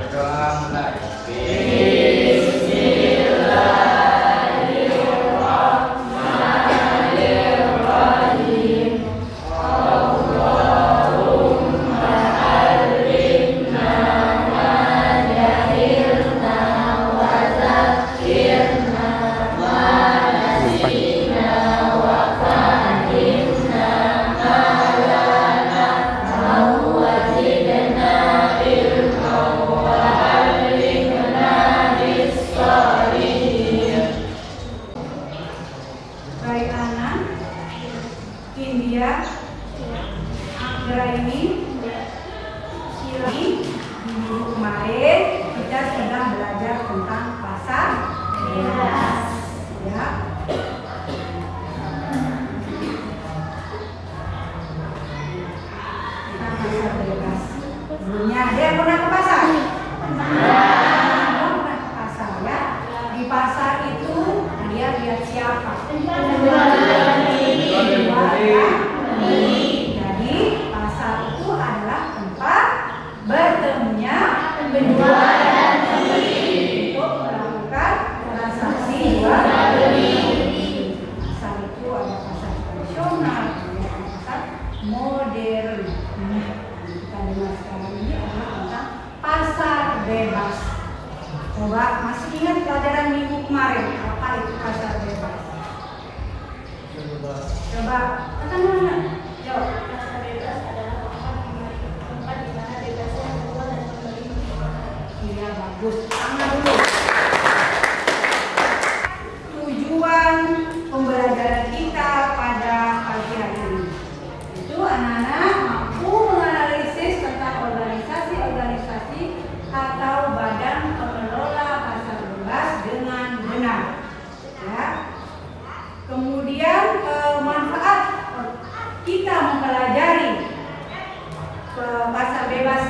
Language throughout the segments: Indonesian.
Berdoa mulai. India, Anggraini, Sili. Minggu kemarin kita sedang belajar tentang pasar bebas, ya. Tentang pasar bebas. Sebelumnya ada yang pernah ke pasar? Pernah ke pasar, ya. Di pasar itu dia lihat siapa? Jadi pasar itu adalah tempat bertemunya penjual dan pembeli untuk melakukan transaksi jual beli. Pasar itu ada pasar tradisional, ada pasar modern. Kita dengar sekarang ini adalah tentang pasar bebas. Coba masih ingat pelajaran minggu kemarin apa itu pasar bebas? Coba kata mana? Jawab. Pasar bebas adalah tempat di mana bebasnya menjual dan membeli. Iya, bagus. Tangan dulu. Tujuan pembelajaran kita pada pagi hari ini itu anak-anak mampu menganalisis tentang organisasi-organisasi atau badan pengelola pasar bebas dengan benar. Ya. Kemudian manfaat kita mempelajari pasar bebas,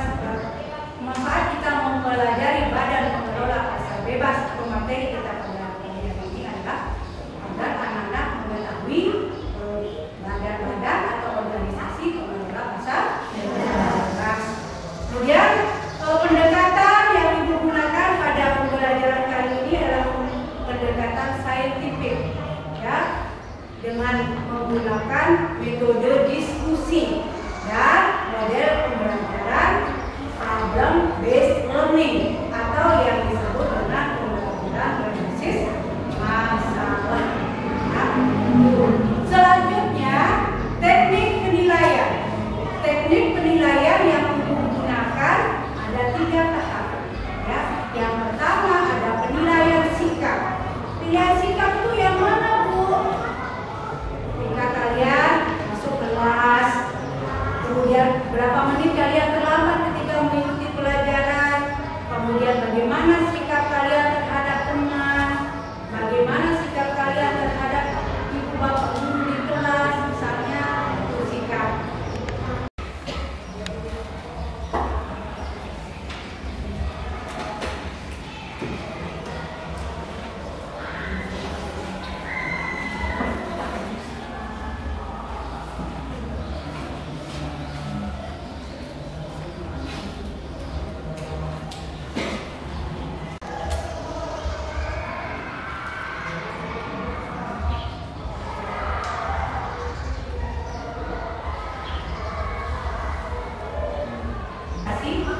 manfaat kita mempelajari badan pengelola pasar bebas atau materi kita pada pelajaran ini adalah agar anak-anak mengetahui badan-badan atau organisasi pengelola pasar bebas. Kemudian pendekatan yang digunakan pada pembelajaran kali ini adalah pendekatan saintifik, ya, dengan menggunakan metode diskusi dan model pembelajaran problem based learning atau yang disebut dengan pembelajaran berbasis masalah. Nah, selanjutnya teknik penilaian. Teknik penilaian yang digunakan ada 3 tahap. Ya. Yang pertama ada penilaian sikap. Penilaian sikap itu yang mana, Bu? Ketika kalian masuk kelas, kemudian berapa menit kalian terlambat ketika mengikuti pelajaran, kemudian bagaimana sikap kalian terhadap teman, bagaimana sikap kalian terhadap ibu bapak guru di kelas, misalnya itu sikap.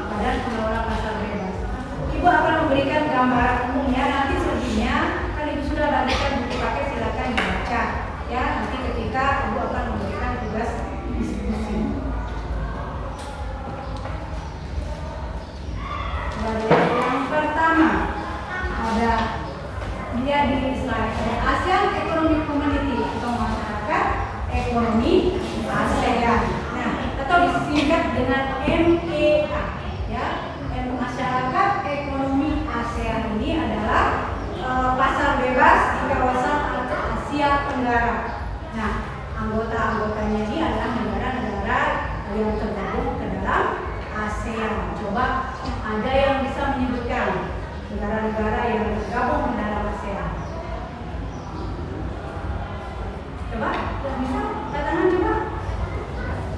Badan pengelola pasar bebas. Ibu akan memberikan gambaran umumnya, nanti selebihnya kan Ibu sudah bagikan buku paket, silakan dibaca. Ya, nanti ketika Ibu akan memberikan tugas diskusi. Yang pertama ada dia di slide ASEAN Economic Community atau masyarakat ekonomi ASEAN. Nah, atau disingkat dengan MEA. Ya, masyarakat ekonomi ASEAN ini adalah pasar bebas di kawasan Asia Tenggara. Nah, anggota-anggotanya ini adalah negara-negara yang tergabung ke dalam ASEAN. Coba ada yang bisa menyebutkan negara-negara yang tergabung ke dalam ASEAN? Coba, bisa? Angkat tangan coba.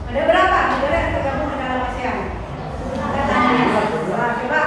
Ada berapa negara yang tergabung ke dalam ASEAN? Angkat tangan. Coba,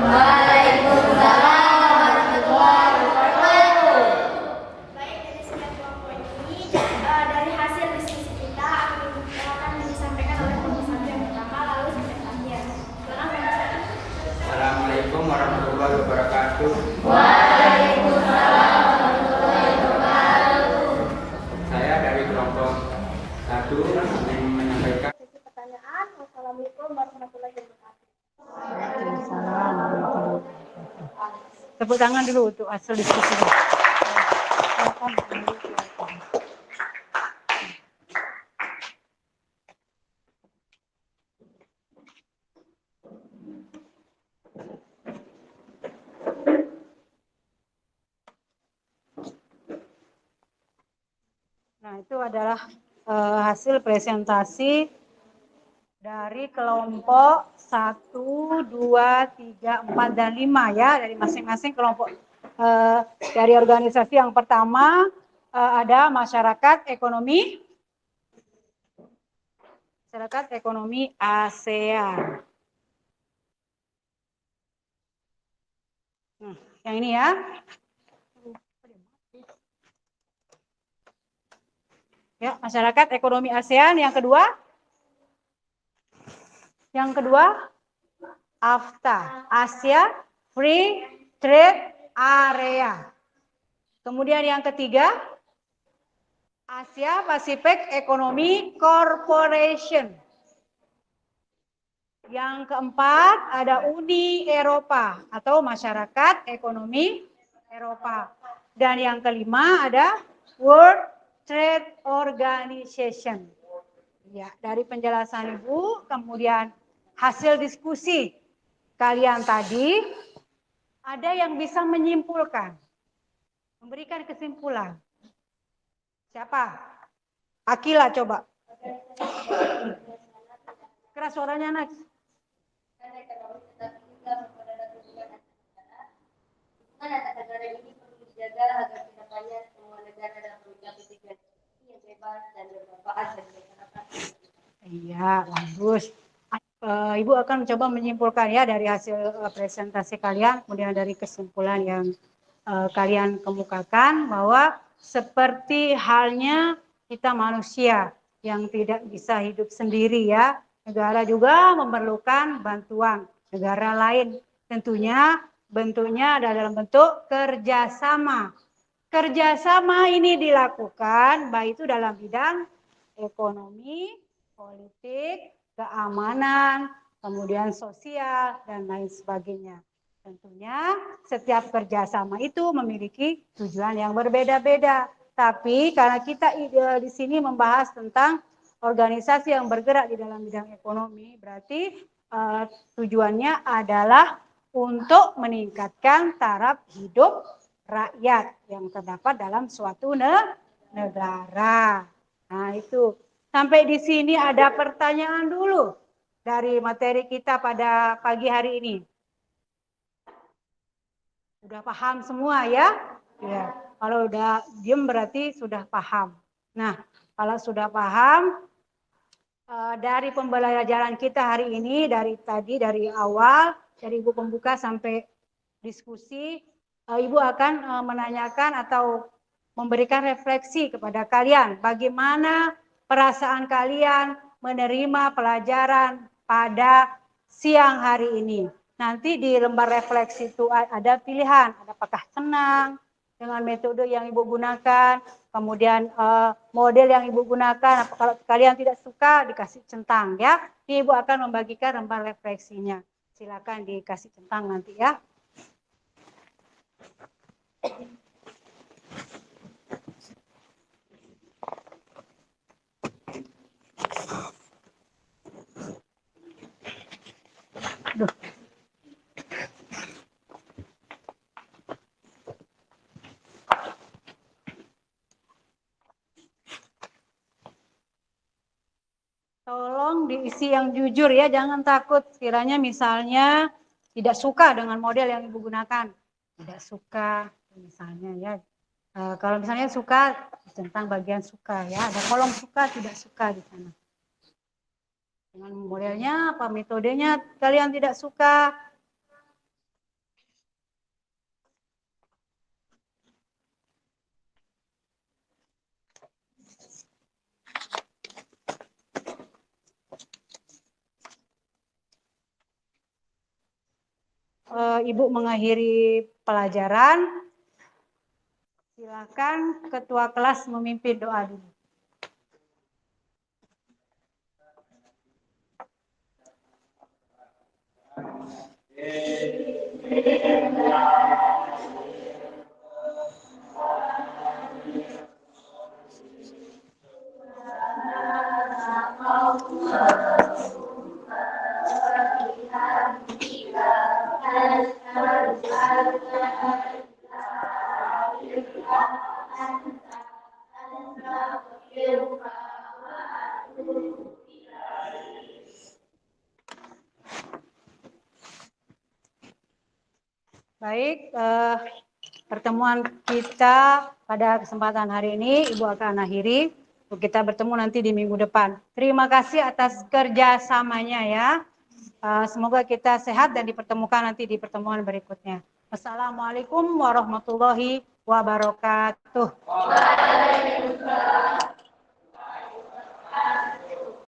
Waalaikumsalam warahmatullahi wabarakatuh. Baik, dari sekian kelompok ini, dari hasil diskusi kita akan disampaikan oleh kelompok satu yang pertama, lalu sampai terakhir. Sekarang kelompok satu. Assalamualaikum warahmatullahi wabarakatuh. Waalaikumsalam warahmatullahi wabarakatuh. Saya dari kelompok 1 ingin menyampaikan Sesi pertanyaan. Wassalamualaikum warahmatullahi wabarakatuh. Waalaikumsalam warahmatullahi wabarakatuh. Tepuk tangan dulu untuk hasil diskusi. Nah, itu adalah hasil presentasi dari kelompok 1, 2, 3, 4, dan 5 ya, dari masing-masing kelompok. Dari organisasi yang pertama ada masyarakat ekonomi ASEAN. Yang ini ya. Ya, masyarakat ekonomi ASEAN. Yang kedua AFTA, Asia Free Trade Area. Kemudian yang ketiga Asia Pacific Economy Corporation. Yang keempat ada Uni Eropa atau Masyarakat Ekonomi Eropa. Dan yang kelima ada World Trade Organization. Ya, dari penjelasan Ibu, kemudian hasil diskusi kalian tadi, ada yang bisa menyimpulkan, memberikan kesimpulan. Siapa? Akila coba. Keras suaranya, Nak. Data negara ini perlu dijaga agar kedepannya semua negara dapat mencapai tujuan yang bebas dan bermanfaat bagi masyarakat. Iya, bagus. Ibu akan mencoba menyimpulkan ya dari hasil presentasi kalian, kemudian dari kesimpulan yang kalian kemukakan bahwa seperti halnya kita manusia yang tidak bisa hidup sendiri ya, negara juga memerlukan bantuan negara lain. Tentunya bentuknya adalah dalam bentuk kerjasama. Kerjasama ini dilakukan baik itu dalam bidang ekonomi, politik, keamanan, kemudian sosial, dan lain sebagainya. Tentunya setiap kerjasama itu memiliki tujuan yang berbeda-beda. Tapi karena kita di sini membahas tentang organisasi yang bergerak di dalam bidang ekonomi, berarti tujuannya adalah untuk meningkatkan taraf hidup rakyat yang terdapat dalam suatu negara. Nah itu. Sampai di sini ada pertanyaan dulu dari materi kita pada pagi hari ini. Sudah paham semua ya? Ya. Kalau udah diem berarti sudah paham. Nah, kalau sudah paham, dari pembelajaran kita hari ini, dari awal, dari Ibu pembuka sampai diskusi, Ibu akan menanyakan atau memberikan refleksi kepada kalian. Bagaimana perasaan kalian menerima pelajaran pada siang hari ini. Nanti di lembar refleksi itu ada pilihan, apakah senang dengan metode yang Ibu gunakan, kemudian model yang Ibu gunakan, kalau kalian tidak suka dikasih centang ya. Ini Ibu akan membagikan lembar refleksinya. Silakan dikasih centang nanti ya. Duh. Tolong diisi yang jujur ya, jangan takut. Kiranya misalnya tidak suka dengan model yang Ibu gunakan. Tidak suka misalnya ya. Kalau misalnya suka, tentang bagian suka ya. Ada kolom suka, tidak suka di sana. Dengan modelnya, apa metodenya kalian tidak suka? Ibu mengakhiri pelajaran. Silakan ketua kelas memimpin doa dulu. Baik, pertemuan kita pada kesempatan hari ini Ibu akan akhiri. Kita bertemu nanti di minggu depan. Terima kasih atas kerjasamanya ya. Semoga kita sehat dan dipertemukan nanti di pertemuan berikutnya. Assalamualaikum warahmatullahi wabarakatuh. Waalaikumsalam.